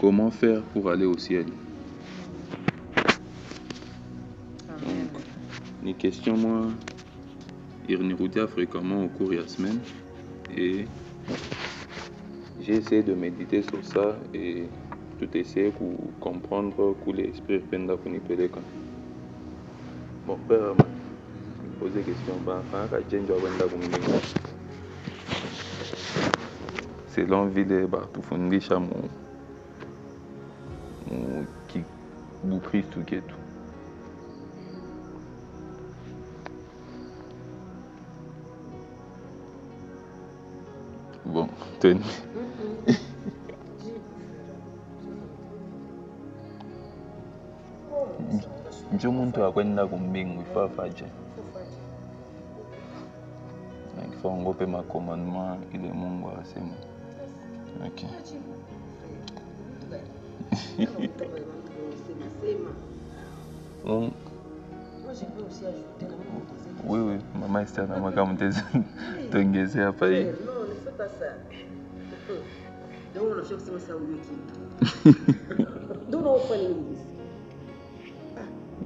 Comment faire pour aller au ciel? Amen. Donc, les questions, moi, ils reviennent fréquemment au cours de la semaine. Et j'ai essayé de méditer sur ça et tout essayer pour comprendre que l'esprit penda pour nous péler. Bon, père, poser question, c'est l'envie de tout fondisha mon qui vous Christ tout qui est tout. Bon, tenez. Ndio muntu akwenda kumbingu ifafaje. Faut ngope ma commandement ile Mungu asema. OK. Oui, maman Esther na mwaka mtezi tongezea hapa hii. Non, ne fais pas ça. Donc on a fait ça au wiki. Donc on fait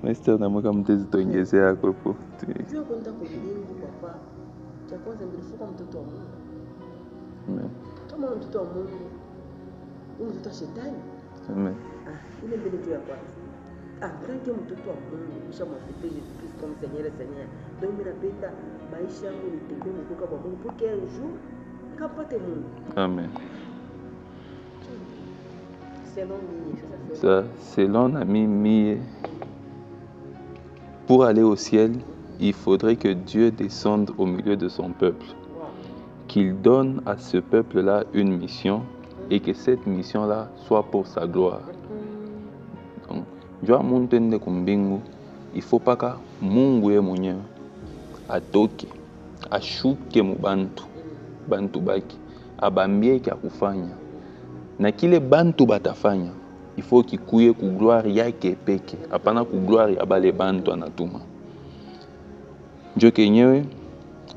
les Esther na mwaka mtezi tongezea hapo hapo. Sio kwenda kulingo papa. Cha kwanza nilifuka mtoto wa Mungu. Amen. Kama mtoto wa Mungu, huyu mtoto wa shetani. Amen. Ile mbele tu ya kwanza. Quand mtoto wa Mungu kisha mwafupe Jésus Christ comme Seigneur. Donc mimi napenda maisha yangu nitembee kutoka kwa Mungu pour qu'un jour kapate Mungu. Amen. Selon lui, ça selon Ami, pour aller au ciel, il faudrait que Dieu descende au milieu de son peuple, qu'il donne à ce peuple-là une mission et que cette mission-là soit pour sa gloire. Donc, Dieu montende kumbingu, il faut pas que Mungu ye mwenyewe atoke, ashuke mubantu, bantu baki, abambie kia kufanya. Na kile bantu batafanya, il faut kikuye ku gloire yake peke, hapana ku gloire ya bale bantu anatuma. Dieu kenyewe,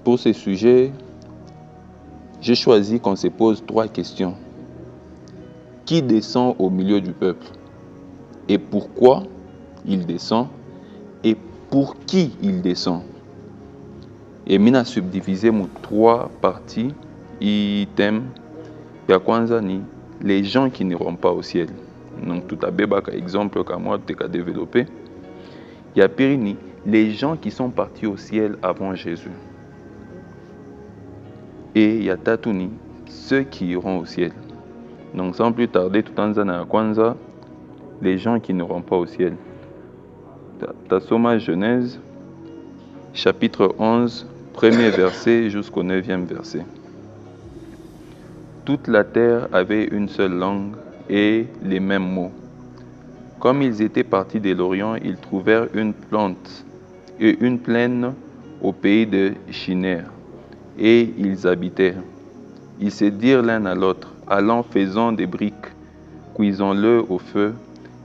pour ce sujet, j'ai choisi qu'on se pose 3 questions. Qui descend au milieu du peuple? Et pourquoi il descend? Et pour qui il descend? Et mina subdivisé mon 3 parties, items. Ya kwanza ni les gens qui n'iront pas au ciel. Donc tout à beba ka exemple ka moi te ka développer. Ya pire ni les gens qui sont partis au ciel avant Jésus. Et il y a Tatouni, ceux qui iront au ciel. Donc sans plus tarder, tout en zana kwanza, les gens qui n'iront pas au ciel. Tasoma Genèse, chapitre 11, premier verset jusqu'au 9e verset. Toute la terre avait une seule langue et les mêmes mots. Comme ils étaient partis de l'Orient, ils trouvèrent une plante et une plaine au pays de Shinér, et ils habitèrent. Ils se dirent l'un à l'autre, allons faisons des briques, cuisons-le au feu,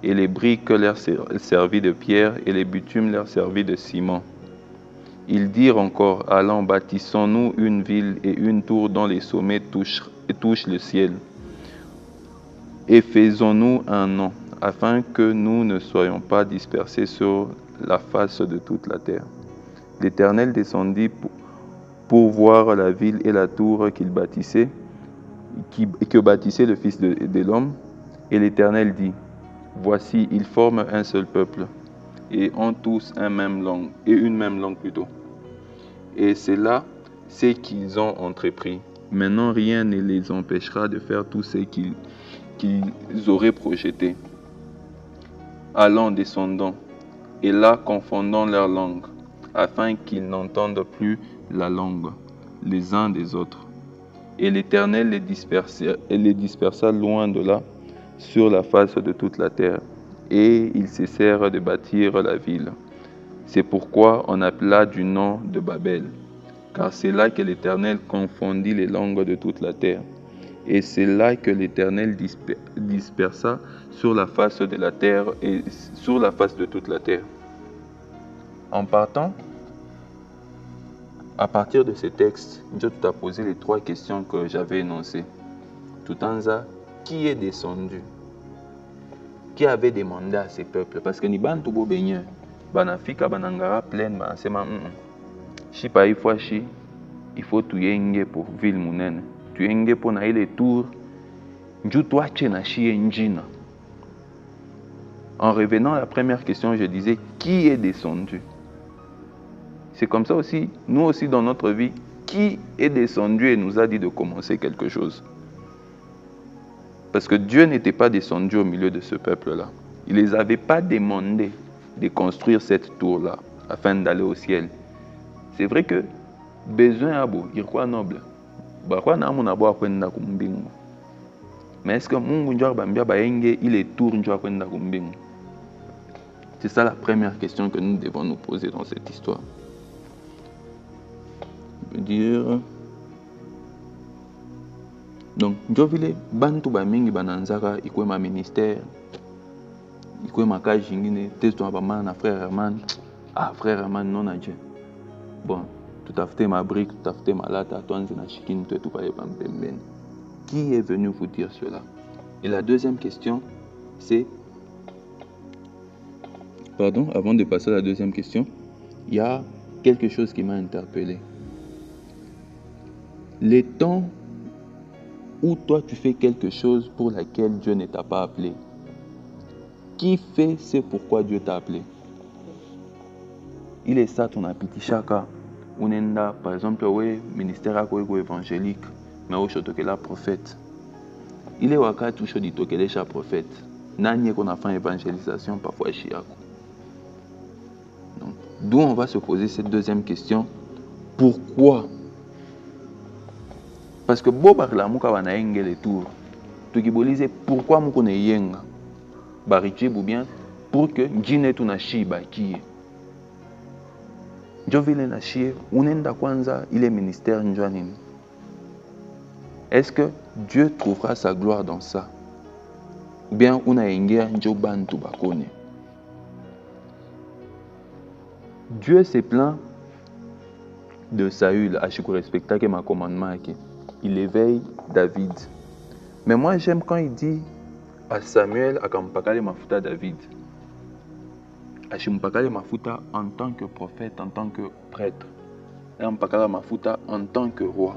et les briques leur servit de pierre, et les bitumes leur servit de ciment. Ils dirent encore, allons bâtissons-nous une ville et une tour dont les sommets touchent le ciel, et faisons-nous un nom, afin que nous ne soyons pas dispersés sur la face de toute la terre. L'Éternel descendit pour voir la ville et la tour qu'il bâtissait, que bâtissait le Fils de l'homme. Et l'Éternel dit, voici, ils forment un seul peuple, et ont tous une même langue plutôt. Et c'est là ce qu'ils ont entrepris. Maintenant, rien ne les empêchera de faire tout ce qu'ils auraient projeté. Allons, descendons, et là confondons leur langue, afin qu'ils n'entendent plus la langue les uns des autres. Et l'Éternel les dispersa loin de là, sur la face de toute la terre, et ils cessèrent de bâtir la ville. C'est pourquoi on appela du nom de Babel, car c'est là que l'Éternel confondit les langues de toute la terre. Et c'est là que l'Éternel dispersa sur la face de la terre et sur la face de toute la terre. En partant, à partir de ces textes, Dieu t'a posé les 3 questions que j'avais énoncées. Tout en ça, qui est descendu? qui avait demandé à ces peuples, parce que ni bantu bo benye, banafika banangara pleine, banasema, Chipa Ifwashi, il faut tuyenge pour ville munene. Tuyenge pour na ile tour, njutwache na shie njina. En revenant à la première question, je disais, qui est descendu? C'est comme ça aussi, nous aussi dans notre vie, qui est descendu et nous a dit de commencer quelque chose? Parce que Dieu n'était pas descendu au milieu de ce peuple-là. Il ne les avait pas demandé de construire cette tour-là afin d'aller au ciel. C'est vrai que besoin à beau, il quoi noble. Mais est-ce que il est tour C'est ça la première question que nous devons nous poser dans cette histoire. Je veux dire. Donc, Jovile, bantu ba mingi bananzaka ikwe ma ministère, ikwe ma kaji ngine, testo na frère Herman. Ah, frère Herman non a Dieu. Bon, tout à fait ma brique, tout à fait ma lata, toi na chikin, tout tout paye pambemben. Qui est venu vous dire cela? Et la deuxième question, c'est, pardon, avant de passer à la deuxième question, il y a quelque chose qui m'a interpellé. Les temps où toi tu fais quelque chose pour laquelle Dieu ne t'a pas appelé, qui fait ce pourquoi Dieu t'a appelé? Il est ça ton appétit chaka. Unenda, par exemple, oui, ministère évangélique, mais au chotokela prophète. Il est waka touche du tokelesha prophète. Nanye qu'on a fait évangélisation parfois chiako. Donc, d'où on va se poser cette deuxième question. Pourquoi? Parce que boba la muka wana enge le tour. Tu kibolise pourquoi muko ne yenga? Barichi ou bien pour que jine tu na shiba qui. Jovile na shie unenda kwanza ile ministère njwanini. Est-ce que Dieu trouvera sa gloire dans ça? Ou bien una engea njobantu bakone? Dieu s'est plaint de Saül à chaque respecta que ma commandement il éveille David. Mais moi j'aime quand il dit à Samuel à Kampakale Mafuta David. À Chimpakale Mafuta en tant que prophète, en tant que prêtre. Et Kampakale Mafuta en tant que roi.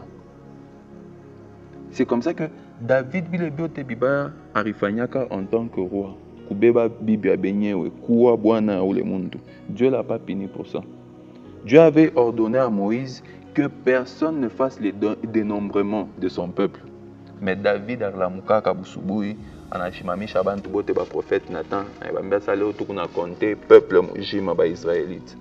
C'est comme ça que David bilebiote biba arifanyaka en tant que roi. Kubeba bibia benyewe kuwa bwana ou le mundu. Dieu l'a pas puni pour ça. Dieu avait ordonné à Moïse que personne ne fasse le dénombrement de son peuple. Mais David arlamuka kabusubui anashimami shabantu bote ba prophète Nathan ayabambia sale tukuna compter peuple mujima ba israélite.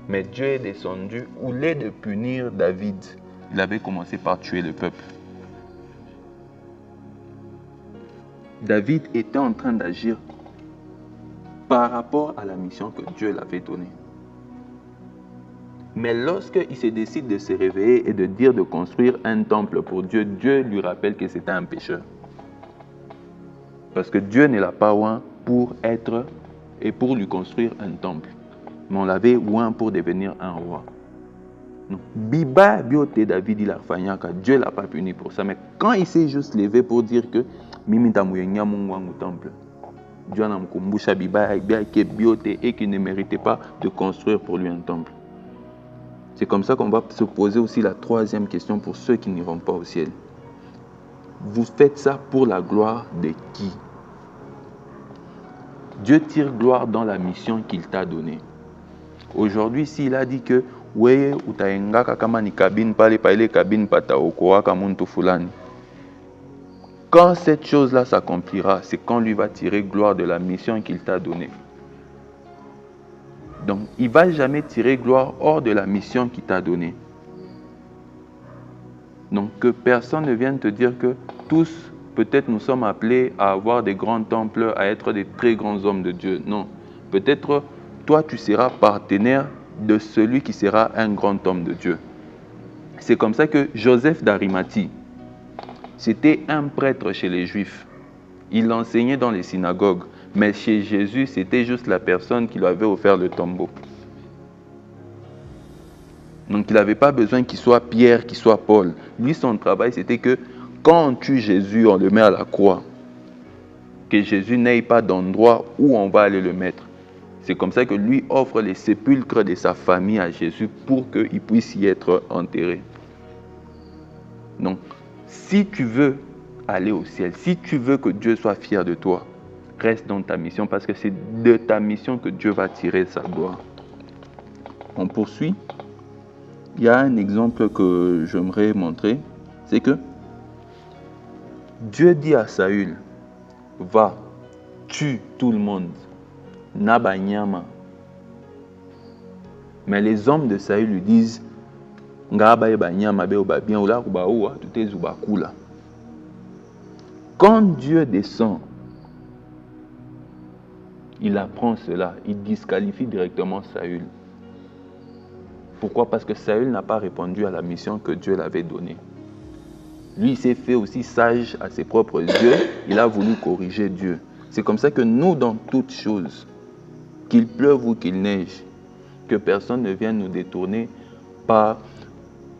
Mais Dieu est descendu au lieu de punir David, il avait commencé par tuer le peuple. David était en train d'agir par rapport à la mission que Dieu l'avait donnée. Mais lorsqu'il se décide de se réveiller et de dire de construire un temple pour Dieu, Dieu lui rappelle que c'était un pécheur. Parce que Dieu ne l'a pas oint pour être et pour lui construire un temple. Mais on l'avait oint pour devenir un roi. Non. Biba biote David il a fanyaka, Dieu ne l'a pas puni pour ça. Mais quand il s'est juste levé pour dire que Mimita muyenya mungu temple, Dieu n'a mkumbusha biba biote et qu'il ne méritait pas de construire pour lui un temple. C'est comme ça qu'on va se poser aussi la troisième question pour ceux qui n'iront pas au ciel. Vous faites ça pour la gloire de qui? Dieu tire gloire dans la mission qu'il t'a donnée. Aujourd'hui, s'il a dit que weye utaengaka kama ni kabine pale pale kabine pataokoaka muntu fulani. Quand cette chose-là s'accomplira, c'est quand lui va tirer gloire de la mission qu'il t'a donnée. Donc, il ne va jamais tirer gloire hors de la mission qu'il t'a donnée. Donc, que personne ne vienne te dire que tous, peut-être nous sommes appelés à avoir des grands temples, à être des très grands hommes de Dieu. Non. Peut-être, toi, tu seras partenaire de celui qui sera un grand homme de Dieu. C'est comme ça que Joseph d'Arimathie, c'était un prêtre chez les Juifs. Il enseignait dans les synagogues. Mais chez Jésus, c'était juste la personne qui lui avait offert le tombeau. Donc il n'avait pas besoin qu'il soit Pierre, qu'il soit Paul. Lui, son travail, c'était que quand on tue Jésus, on le met à la croix. que Jésus n'ait pas d'endroit où on va aller le mettre. C'est comme ça que lui offre les sépulcres de sa famille à Jésus pour qu'il puisse y être enterré. Donc, si tu veux aller au ciel, si tu veux que Dieu soit fier de toi, reste dans ta mission parce que c'est de ta mission que Dieu va tirer sa gloire. On poursuit. Il y a un exemple que j'aimerais montrer, c'est que Dieu dit à Saül, va, tue tout le monde, naba nyama. Mais les hommes de Saül lui disent, quand Dieu descend, il apprend cela, il disqualifie directement Saül. Pourquoi? Parce que Saül n'a pas répondu à la mission que Dieu l'avait donnée. Lui, il s'est fait aussi sage à ses propres yeux, il a voulu corriger Dieu. C'est comme ça que nous, dans toutes choses, qu'il pleuve ou qu'il neige, que personne ne vienne nous détourner par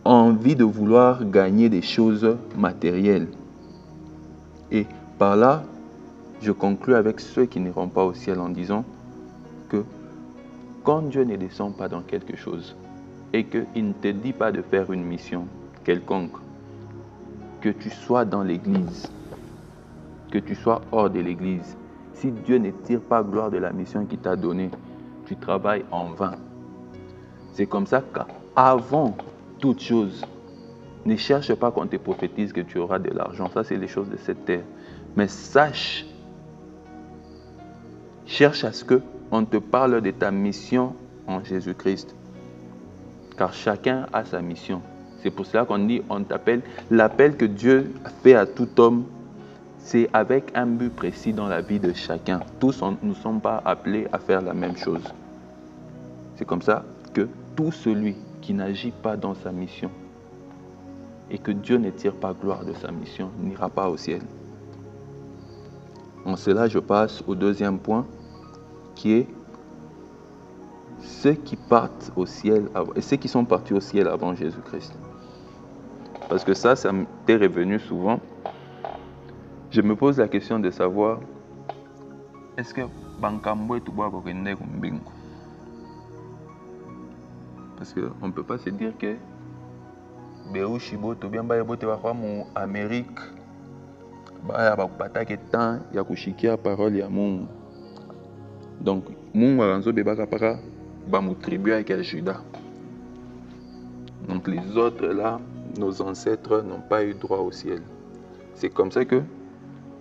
envie de vouloir gagner des choses matérielles. Et par là, je conclus avec ceux qui n'iront pas au ciel en disant que quand Dieu ne descend pas dans quelque chose et qu'il ne te dit pas de faire une mission quelconque, que tu sois dans l'église, que tu sois hors de l'église, si Dieu ne tire pas gloire de la mission qu'il t'a donnée, tu travailles en vain. C'est comme ça qu'avant toute chose, ne cherche pas qu'on te prophétise que tu auras de l'argent. Ça, c'est les choses de cette terre. Mais sache, cherche à ce qu'on te parle de ta mission en Jésus-Christ. Car chacun a sa mission. C'est pour cela qu'on dit, on t'appelle. L'appel que Dieu fait à tout homme, c'est avec un but précis dans la vie de chacun. Tous ne sommes pas appelés à faire la même chose. C'est comme ça que tout celui qui n'agit pas dans sa mission et que Dieu ne tire pas gloire de sa mission n'ira pas au ciel. En cela, je passe au deuxième point qui est ceux qui partent au ciel et ceux qui sont partis au ciel avant Jésus-Christ. Parce que ça m'est revenu souvent. Je me pose la question de savoir, est-ce que Bankambo est tout bois pour une bingo? Parce qu'on ne peut pas se dire que Béouchibo, tout bien, en Amérique, il y a un temps, il y a une parole, il y a un donc, mon ranzo bebaka para bamu tribu avec Judas. Donc les autres là, nos ancêtres n'ont pas eu droit au ciel. C'est comme ça que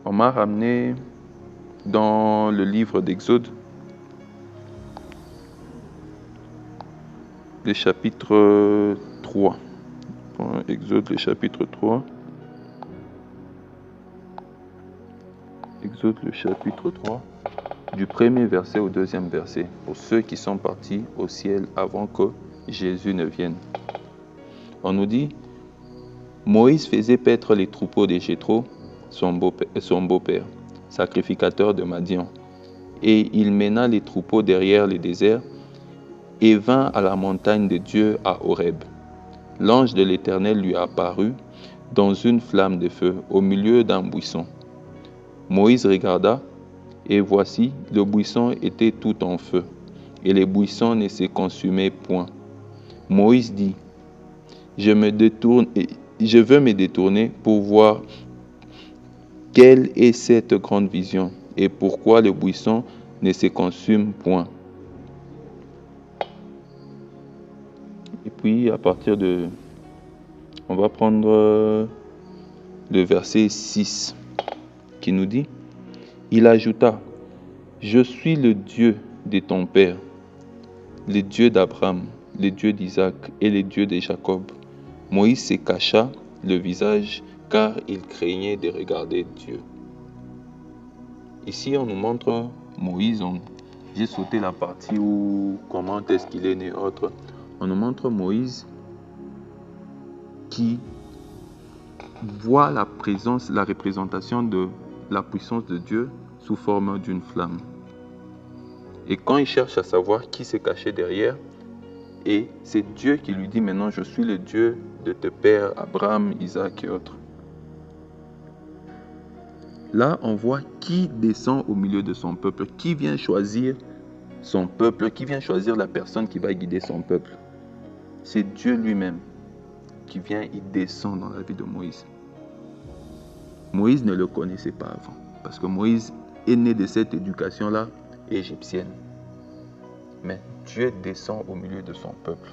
on m'a ramené dans le livre d'Exode, le chapitre 3. Exode, le chapitre 3. Exode, le chapitre 3. Du premier verset au deuxième verset, pour ceux qui sont partis au ciel avant que Jésus ne vienne. On nous dit, Moïse faisait paître les troupeaux de Jéthro, son beau-père, sacrificateur de Madian, et il mena les troupeaux derrière le désert et vint à la montagne de Dieu à Horeb. L'ange de l'Éternel lui apparut dans une flamme de feu au milieu d'un buisson. Moïse regarda, et voici, le buisson était tout en feu, et le buisson ne se consumait point. Moïse dit, je veux me détourner pour voir quelle est cette grande vision, et pourquoi le buisson ne se consume point. Et puis, à partir de... On va prendre le verset 6, qui nous dit, il ajouta, je suis le Dieu de ton père, le Dieu d'Abraham, le Dieu d'Isaac et le Dieu de Jacob. Moïse se cacha le visage car il craignait de regarder Dieu. Ici, on nous montre Moïse. J'ai sauté la partie où comment est-ce qu'il est né autre. On nous montre Moïse qui voit la représentation de la puissance de Dieu sous forme d'une flamme. Et quand il cherche à savoir qui s'est caché derrière, et c'est Dieu qui lui dit maintenant, je suis le Dieu de tes pères, Abraham, Isaac et autres. là, on voit qui descend au milieu de son peuple, qui vient choisir son peuple, qui vient choisir la personne qui va guider son peuple. C'est Dieu lui-même qui vient, il descend dans la vie de Moïse. Moïse ne le connaissait pas avant, parce que Moïse est né de cette éducation-là égyptienne. Mais Dieu descend au milieu de son peuple.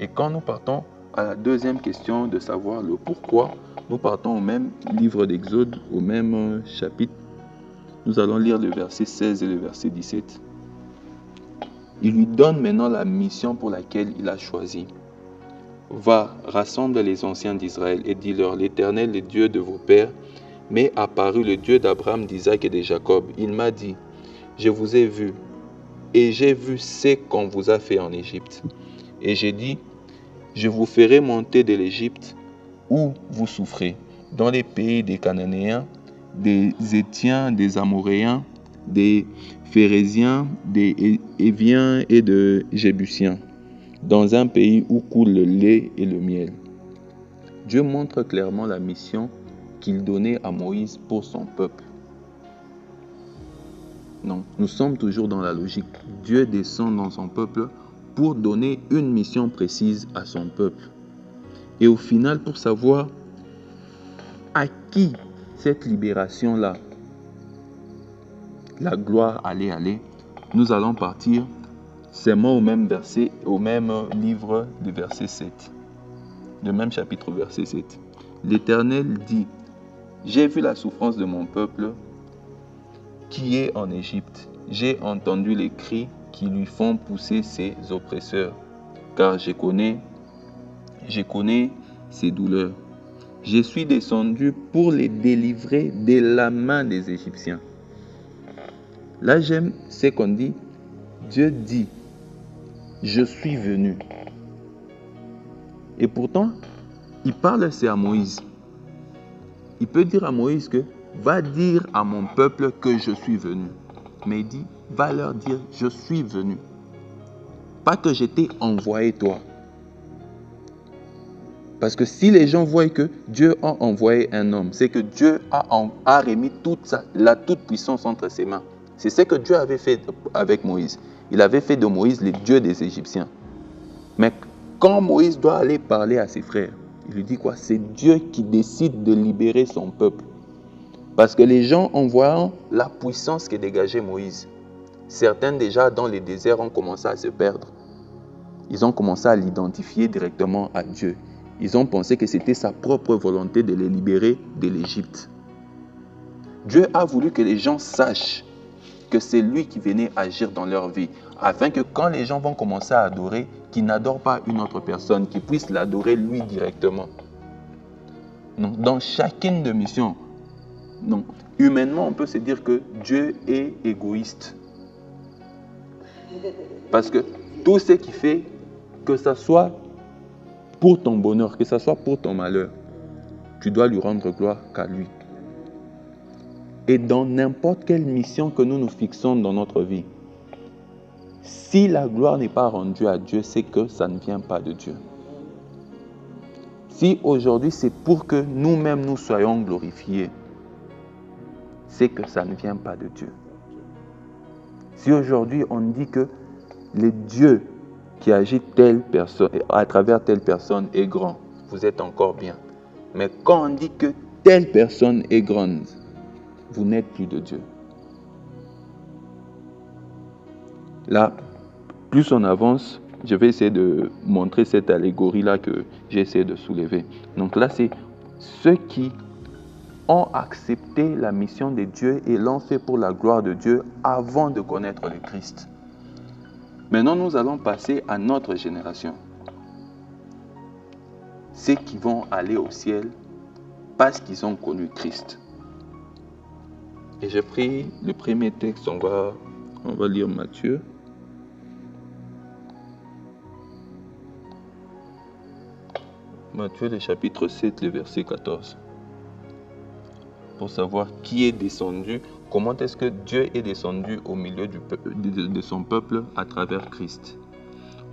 Et quand nous partons à la deuxième question de savoir le pourquoi, nous partons au même livre d'Exode, au même chapitre. Nous allons lire le verset 16 et le verset 17. Il lui donne maintenant la mission pour laquelle il a choisi. Va, rassemble les anciens d'Israël et dis-leur, l'Éternel, le Dieu de vos pères, m'est apparu, le Dieu d'Abraham, d'Isaac et de Jacob. Il m'a dit, je vous ai vu, et j'ai vu ce qu'on vous a fait en Égypte. Et j'ai dit, je vous ferai monter de l'Égypte où vous souffrez, dans les pays des Cananéens, des Hétiens, des Amoréens, des Phérésiens, des Héviens et des Jébusiens, dans un pays où coule le lait et le miel. Dieu montre clairement la mission qu'il donnait à Moïse pour son peuple. Non, nous sommes toujours dans la logique. Dieu descend dans son peuple pour donner une mission précise à son peuple. Et au final, pour savoir à qui cette libération-là, la gloire allait aller, nous allons partir seulement au même verset, au même livre du verset 7. Le même chapitre, verset 7. L'Éternel dit, j'ai vu la souffrance de mon peuple qui est en Égypte. J'ai entendu les cris qui lui font pousser ses oppresseurs, car je connais ses douleurs. Je suis descendu pour les délivrer de la main des Égyptiens. Là, j'aime ce qu'on dit. Dieu dit, je suis venu. Et pourtant, il parle, c'est à Moïse. Il peut dire à Moïse que, va dire à mon peuple que je suis venu. Mais il dit, va leur dire, je suis venu. Pas que je t'ai envoyé toi. Parce que si les gens voient que Dieu a envoyé un homme, c'est que Dieu a remis la toute-puissance entre ses mains. C'est ce que Dieu avait fait avec Moïse. Il avait fait de Moïse le Dieu des Égyptiens. Mais quand Moïse doit aller parler à ses frères, il lui dit quoi? C'est Dieu qui décide de libérer son peuple. Parce que les gens, en voyant la puissance que dégageait Moïse, certains déjà dans les déserts ont commencé à se perdre. Ils ont commencé à l'identifier directement à Dieu. Ils ont pensé que c'était sa propre volonté de les libérer de l'Égypte. Dieu a voulu que les gens sachent que c'est lui qui venait agir dans leur vie, afin que quand les gens vont commencer à adorer, qu'ils n'adorent pas une autre personne, qu'ils puissent l'adorer lui directement. Donc, dans chacune de missions, donc, humainement, on peut se dire que Dieu est égoïste. Parce que tout ce qui fait, que ce soit pour ton bonheur, que ce soit pour ton malheur, tu dois lui rendre gloire qu'à lui. Et dans n'importe quelle mission que nous nous fixons dans notre vie, si la gloire n'est pas rendue à Dieu, c'est que ça ne vient pas de Dieu. Si aujourd'hui c'est pour que nous-mêmes nous soyons glorifiés, c'est que ça ne vient pas de Dieu. Si aujourd'hui on dit que le Dieu qui agit telle personne, à travers telle personne est grand, vous êtes encore bien. Mais quand on dit que telle personne est grande, vous n'êtes plus de Dieu. Là, plus on avance, je vais essayer de montrer cette allégorie-là que j'essaie de soulever. Donc là, c'est ceux qui ont accepté la mission de Dieu et l'ont fait pour la gloire de Dieu avant de connaître le Christ. Maintenant, nous allons passer à notre génération. Ceux qui vont aller au ciel parce qu'ils ont connu Christ. Et j'ai pris le premier texte, on va lire Matthieu. Matthieu, le chapitre 7, le verset 14. Pour savoir qui est descendu, comment est-ce que Dieu est descendu au milieu de son peuple à travers Christ.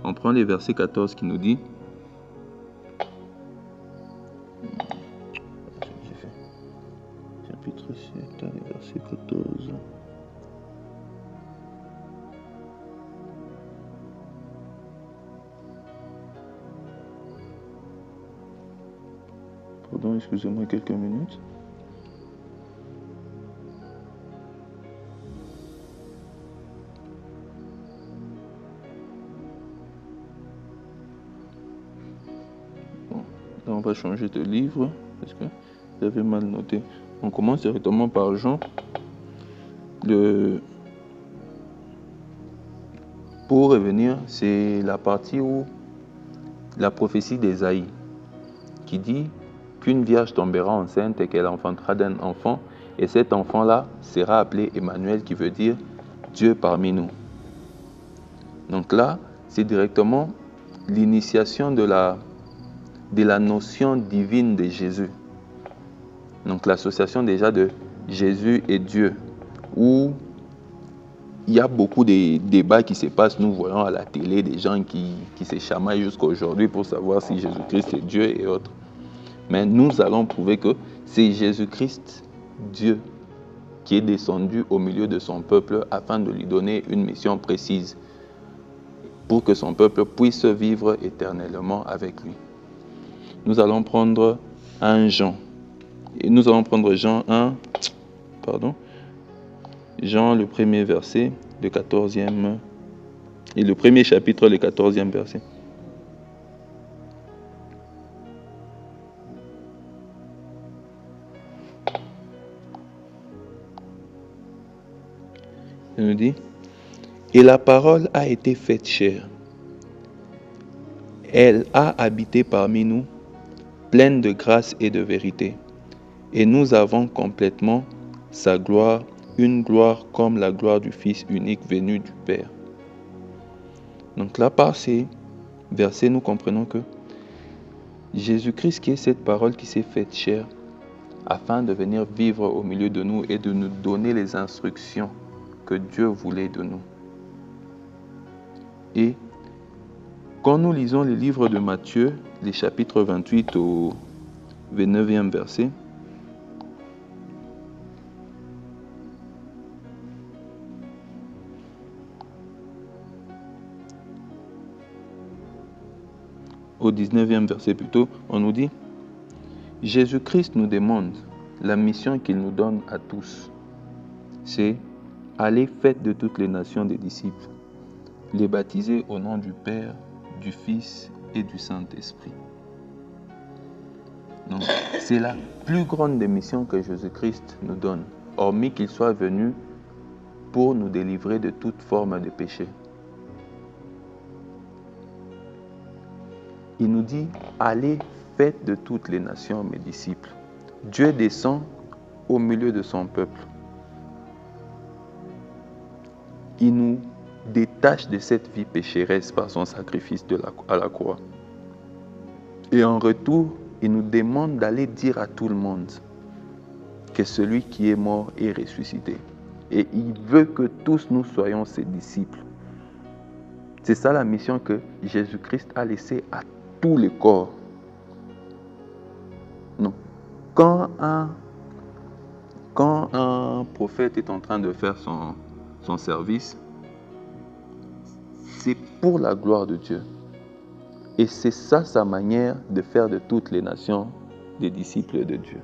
On prend le verset 14 qui nous dit, chapitre 7. Pardon, excusez-moi quelques minutes. Bon, là on va changer de livre parce que j'avais mal noté. On commence directement par Jean. Pour revenir, c'est la partie où la prophétie d'Ésaïe qui dit qu'une vierge tombera enceinte et qu'elle enfantera d'un enfant, et cet enfant-là sera appelé Emmanuel, qui veut dire Dieu parmi nous. Donc là, c'est directement l'initiation de la notion divine de Jésus. Donc l'association déjà de Jésus et Dieu, où il y a beaucoup de débats qui se passent, nous voyons à la télé des gens qui se chamaillent jusqu'à aujourd'hui pour savoir si Jésus-Christ est Dieu et autres. Mais nous allons prouver que c'est Jésus-Christ, Dieu, qui est descendu au milieu de son peuple afin de lui donner une mission précise pour que son peuple puisse vivre éternellement avec lui. Nous allons prendre un Jean. Et nous allons prendre Jean 1, Jean, le premier verset, le 14e, et le premier chapitre, le 14e verset. Il nous dit, « Et la parole a été faite chair. Elle a habité parmi nous, pleine de grâce et de vérité. Et nous avons complètement sa gloire, une gloire comme la gloire du Fils unique venu du Père. » Donc là, par ces versets, nous comprenons que Jésus-Christ, qui est cette parole qui s'est faite chair, afin de venir vivre au milieu de nous et de nous donner les instructions que Dieu voulait de nous. Et quand nous lisons les livres de Matthieu, les chapitres 28 au 29e verset, au 19e verset plutôt, on nous dit, Jésus-Christ nous demande la mission qu'il nous donne à tous. C'est aller faites de toutes les nations des disciples, les baptiser au nom du Père, du Fils et du Saint-Esprit. Donc, c'est la plus grande des missions que Jésus-Christ nous donne, hormis qu'il soit venu pour nous délivrer de toute forme de péché. Il nous dit, allez, faites de toutes les nations mes disciples. Dieu descend au milieu de son peuple. Il nous détache de cette vie pécheresse par son sacrifice à la croix. Et en retour, il nous demande d'aller dire à tout le monde que celui qui est mort est ressuscité. Et il veut que tous nous soyons ses disciples. C'est ça la mission que Jésus-Christ a laissée à tous les corps. Non. Quand un prophète est en train de faire son service, c'est pour la gloire de Dieu. Et c'est ça sa manière de faire de toutes les nations des disciples de Dieu.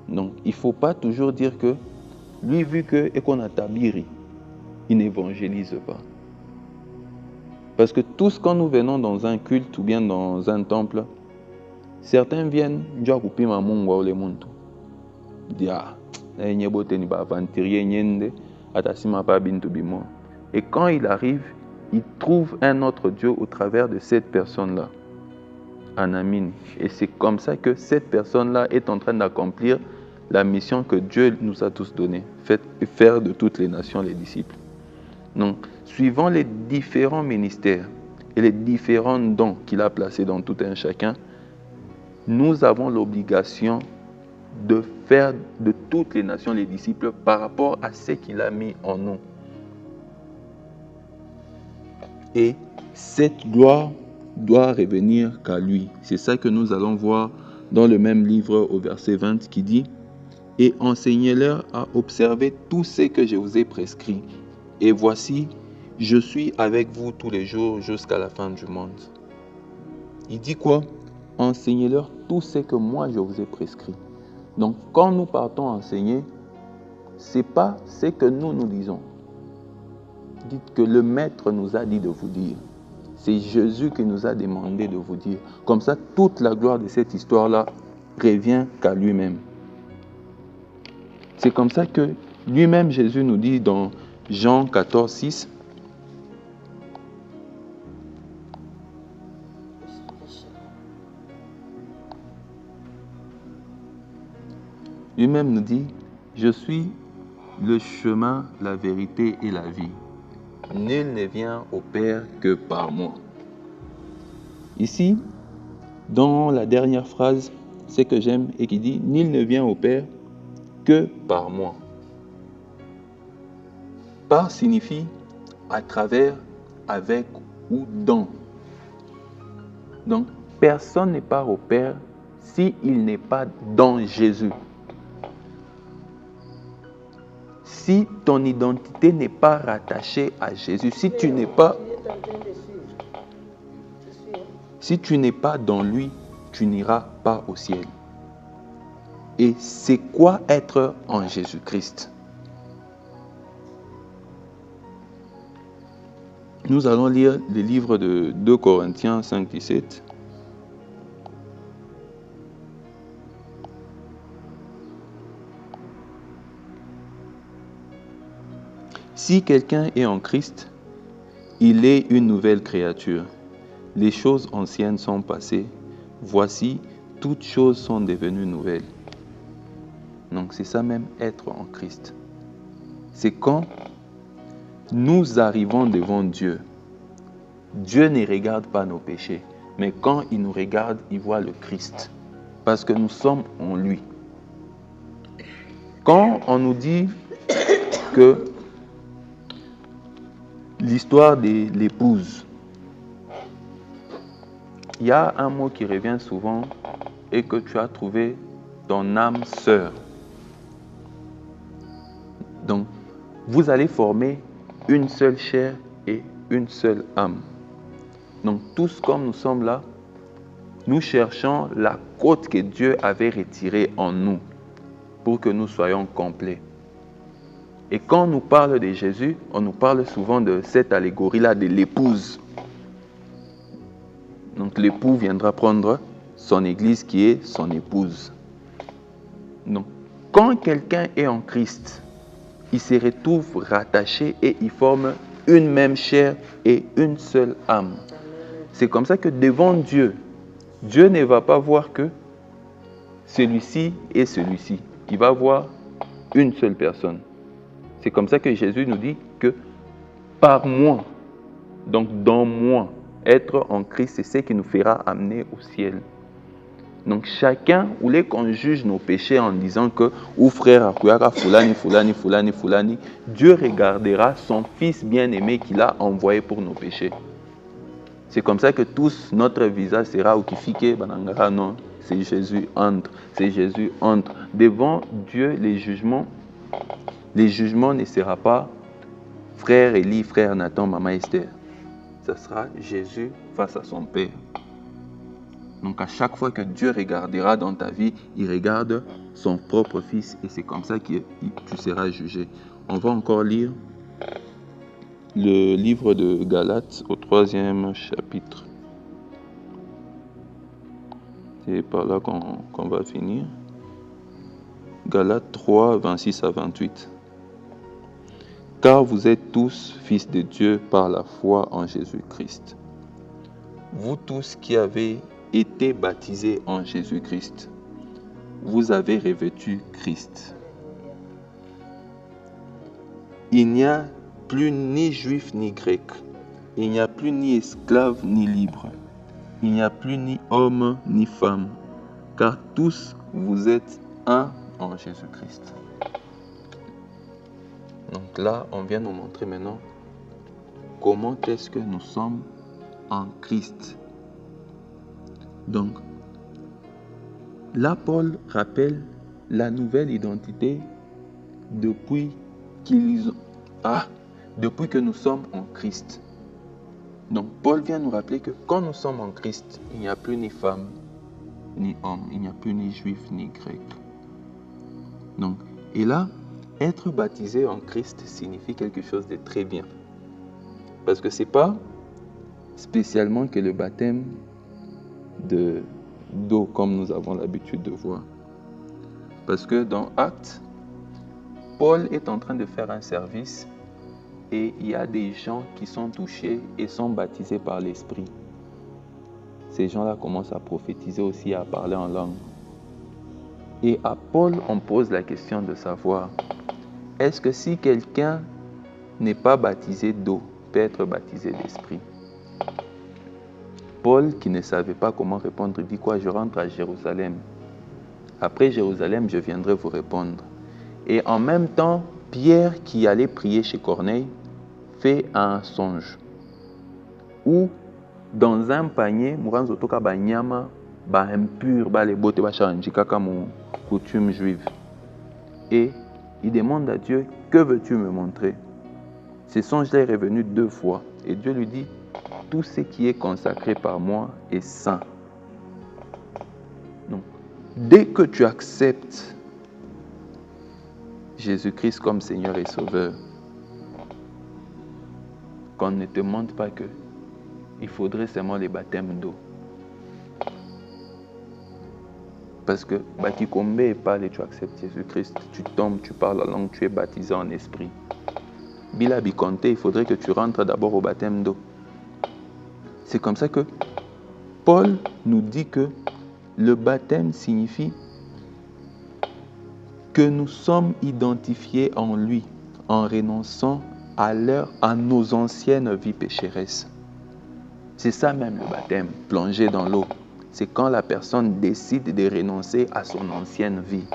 Donc, il ne faut pas toujours dire que lui, vu qu'on a tabiri, il n'évangélise pas. Parce que tous, quand nous venons dans un culte ou bien dans un temple, certains viennent, et quand il arrive, il trouve un autre Dieu au travers de cette personne-là, Anamine. Et c'est comme ça que cette personne-là est en train d'accomplir la mission que Dieu nous a tous donnée, faire de toutes les nations les disciples. Donc, suivant les différents ministères et les différents dons qu'il a placés dans tout un chacun, nous avons l'obligation de faire de toutes les nations les disciples par rapport à ce qu'il a mis en nous. Et cette gloire doit revenir qu'à lui. C'est ça que nous allons voir dans le même livre au verset 20 qui dit « Et enseignez-leur à observer tout ce que je vous ai prescrit. Et voici, je suis avec vous tous les jours jusqu'à la fin du monde. » Il dit quoi? enseignez-leur tout ce que moi je vous ai prescrit. Donc, quand nous partons enseigner, ce n'est pas ce que nous disons. Dites que le Maître nous a dit de vous dire. C'est Jésus qui nous a demandé de vous dire. Comme ça, toute la gloire de cette histoire-là revient qu'à lui-même. C'est comme ça que lui-même, Jésus nous dit dans Jean 14, 6, lui-même nous dit, je suis le chemin, la vérité et la vie. Nul ne vient au Père que par moi. Ici, dans la dernière phrase, ce que j'aime et qui dit, nul ne vient au Père que par moi. Par signifie à travers, avec ou dans. Donc, personne ne part au Père s'il n'est pas dans Jésus. Si ton identité n'est pas rattachée à Jésus, si tu n'es pas dans lui, tu n'iras pas au ciel. Et c'est quoi être en Jésus-Christ? Nous allons lire le livre de 2 Corinthiens 5, 17. Si quelqu'un est en Christ, il est une nouvelle créature. Les choses anciennes sont passées. Voici, toutes choses sont devenues nouvelles. Donc c'est ça même, être en Christ. C'est quand nous arrivons devant Dieu. Dieu ne regarde pas nos péchés, mais quand il nous regarde, il voit le Christ. Parce que nous sommes en lui. Quand on nous dit que l'histoire de l'épouse, il y a un mot qui revient souvent et que tu as trouvé ton âme sœur. Donc, vous allez former une seule chair et une seule âme. Donc, tous comme nous sommes là, nous cherchons la côte que Dieu avait retirée en nous pour que nous soyons complets. Et quand on nous parle de Jésus, on nous parle souvent de cette allégorie-là de l'épouse. Donc l'époux viendra prendre son église qui est son épouse. Donc quand quelqu'un est en Christ, il se retrouve rattaché et il forme une même chair et une seule âme. C'est comme ça que devant Dieu, Dieu ne va pas voir que celui-ci et celui-ci. Il va voir une seule personne. C'est comme ça que Jésus nous dit que par moi, donc dans moi, être en Christ, c'est ce qui nous fera amener au ciel. Donc chacun voulait qu'on juge nos péchés en disant que ou frère fulani, Dieu regardera son fils bien-aimé qu'il a envoyé pour nos péchés. C'est comme ça que tous notre visage sera okifié, banangara non, c'est Jésus entre, devant Dieu les jugements ne sera pas frère Élie, frère Nathan, maman Esther. Ça sera Jésus face à son Père. Donc à chaque fois que Dieu regardera dans ta vie, il regarde son propre fils et c'est comme ça que tu seras jugé. On va encore lire le livre de Galates au 3e chapitre. C'est par là qu'on va finir. Galates 3, 26 à 28. Car vous êtes tous fils de Dieu par la foi en Jésus-Christ. Vous tous qui avez été baptisés en Jésus-Christ, vous avez revêtu Christ. Il n'y a plus ni juif ni grec, il n'y a plus ni esclave ni libre, il n'y a plus ni homme ni femme, car tous vous êtes un en Jésus-Christ. Donc là, on vient nous montrer maintenant comment est-ce que nous sommes en Christ. Donc, là, Paul rappelle la nouvelle identité depuis que nous sommes en Christ. Donc, Paul vient nous rappeler que quand nous sommes en Christ, il n'y a plus ni femme, ni homme, il n'y a plus ni juif ni grec. Donc, et là, être baptisé en Christ signifie quelque chose de très bien. Parce que ce n'est pas spécialement que le baptême d'eau comme nous avons l'habitude de voir. Parce que dans Actes, Paul est en train de faire un service et il y a des gens qui sont touchés et sont baptisés par l'Esprit. Ces gens-là commencent à prophétiser aussi, à parler en langue. Et à Paul, on pose la question de savoir, est-ce que si quelqu'un n'est pas baptisé d'eau, peut être baptisé d'Esprit? Paul, qui ne savait pas comment répondre, dit quoi? Je rentre à Jérusalem. Après Jérusalem, je viendrai vous répondre. Et en même temps, Pierre, qui allait prier chez Corneille, fait un songe où, dans un panier, Muranzotoka Banyama, impur, les bottes, coutume juive. Et il demande à Dieu, que veux-tu me montrer? Ce songe-là est revenu 2 fois. Et Dieu lui dit, tout ce qui est consacré par moi est saint. Donc, dès que tu acceptes Jésus-Christ comme Seigneur et Sauveur, qu'on ne te montre pas que il faudrait seulement les baptêmes d'eau. Parce que Batikombe et parle et tu acceptes Jésus-Christ, tu tombes, tu parles la langue, tu es baptisé en esprit. Bila Bikonte, il faudrait que tu rentres d'abord au baptême d'eau. C'est comme ça que Paul nous dit que le baptême signifie que nous sommes identifiés en lui, en renonçant à nos anciennes vies pécheresses. C'est ça même le baptême, plonger dans l'eau. C'est quand la personne décide de renoncer à son ancienne vie.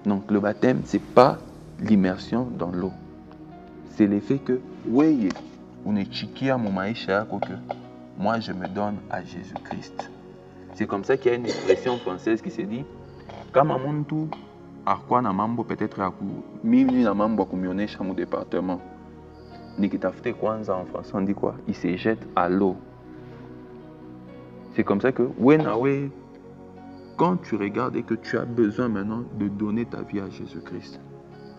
Donc le baptême, ce n'est pas l'immersion dans l'eau. C'est l'effet que, oui, on est chikia mon maïcha, que moi je me donne à Jésus-Christ. C'est comme ça qu'il y a une expression française qui se dit, kama muntu akwa na mambo peut-être mimi na mambo kumionesha mon département. Nikitafute kwanza en français on dit quoi? Il se jette à l'eau. C'est comme ça que quand tu regardes et que tu as besoin maintenant de donner ta vie à Jésus-Christ,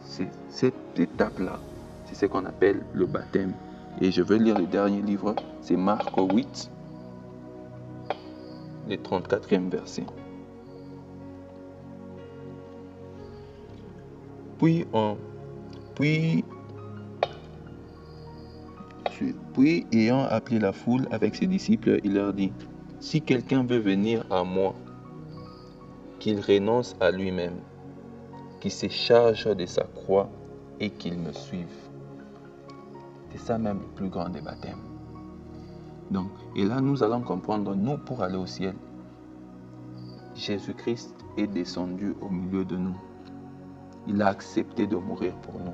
c'est cette étape-là, c'est ce qu'on appelle le baptême. Et je veux lire le dernier livre, c'est Marc 8, le 34e verset. Puis ayant appelé la foule avec ses disciples, il leur dit, si quelqu'un veut venir à moi, qu'il renonce à lui-même, qu'il se charge de sa croix et qu'il me suive. C'est ça même le plus grand des baptêmes. Donc, et là, nous allons comprendre, nous, pour aller au ciel, Jésus-Christ est descendu au milieu de nous. Il a accepté de mourir pour nous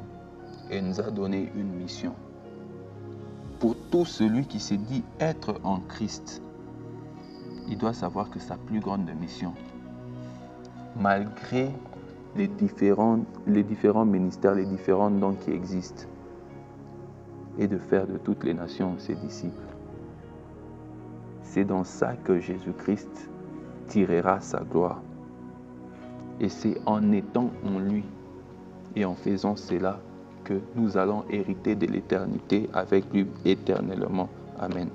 et nous a donné une mission. Pour tout celui qui se dit être en Christ, il doit savoir que sa plus grande mission, malgré les différents ministères, les différents dons qui existent, est de faire de toutes les nations ses disciples. C'est dans ça que Jésus-Christ tirera sa gloire. Et c'est en étant en lui et en faisant cela que nous allons hériter de l'éternité avec lui éternellement. Amen.